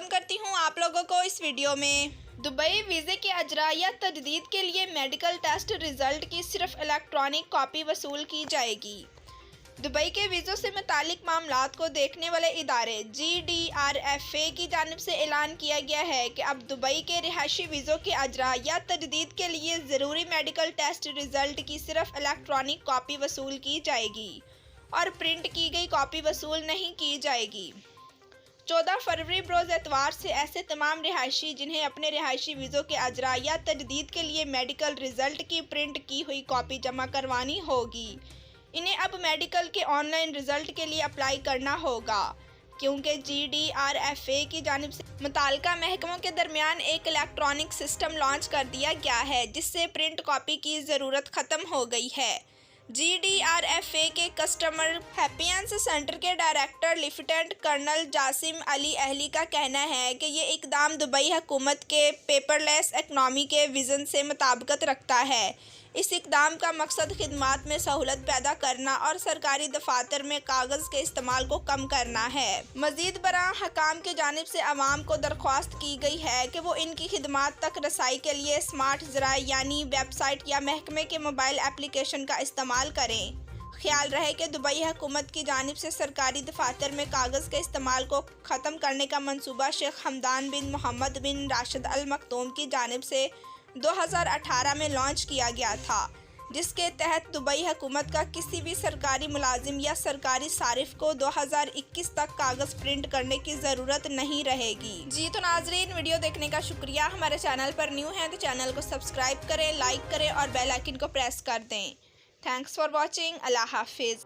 Welcome करती हूं आप लोगों को इस वीडियो में। दुबई वीज़े के अजरा या तजदीद के लिए मेडिकल टेस्ट रिजल्ट की सिर्फ इलेक्ट्रॉनिक कॉपी वसूल की जाएगी। दुबई के वीज़ों से मुतालिक मामलात को देखने वाले इदारे GDRFA की जानिब से ऐलान किया गया है कि अब दुबई के रिहायशी वीज़ों के अजरा या तजदीद के लिए ज़रूरी मेडिकल टेस्ट रिजल्ट की सिर्फ इलेक्ट्रॉनिक कॉपी वसूल की जाएगी और प्रिंट की गई कॉपी वसूल नहीं की जाएगी। 14 फरवरी बरोज़ एतवार से ऐसे तमाम रिहायशी जिन्हें अपने रिहायशी वीज़ों के अजरा या तजदीद के लिए मेडिकल रिज़ल्ट की प्रिंट की हुई कॉपी जमा करवानी होगी, इन्हें अब मेडिकल के ऑनलाइन रिज़ल्ट के लिए अप्लाई करना होगा, क्योंकि GDRFA की जानिब से मुताल्लिका महकमों के दरमियान एक इलेक्ट्रॉनिक सिस्टम लॉन्च कर दिया गया है जिससे प्रिंट कॉपी की ज़रूरत ख़त्म हो गई है। GDRFA के कस्टमर हैप्पीनेस सेंटर के director lieutenant colonel Jasim Ali Ahli का कहना है कि ये इकदाम दुबई हुकूमत के पेपरलेस इकनॉमी के विज़न से मुताबिकत रखता है। इस इकदाम का मकसद खिदमात में सहूलत पैदा करना और सरकारी दफातर में कागज़ के इस्तेमाल को कम करना है। मज़ीद बरां हकाम की जानिब से अवाम को दरख्वास्त की गई है कि वो इनकी खिदमात तक रसाई के लिए स्मार्ट ज़राए यानी वेबसाइट या महकमे के मोबाइल एप्लीकेशन का इस्तेमाल करें। ख्याल रहे कि दुबई हुकूमत की जानिब से सरकारी दफातर में कागज़ के इस्तेमाल को ख़त्म करने का मनसूबा शेख हमदान बिन मोहम्मद बिन राशिद अल मखदूम की जानिब से 2018 में लॉन्च किया गया था, जिसके तहत दुबई हुकूमत का किसी भी सरकारी मुलाजिम या सरकारी सारिफ को 2021 तक कागज़ प्रिंट करने की ज़रूरत नहीं रहेगी। जी तो नाजरीन, वीडियो देखने का शुक्रिया। हमारे चैनल पर न्यू हैं तो चैनल को सब्सक्राइब करें, लाइक करें और बेल आइकन को प्रेस कर दें। Thanks for watching. अल्लाह हाफिज़।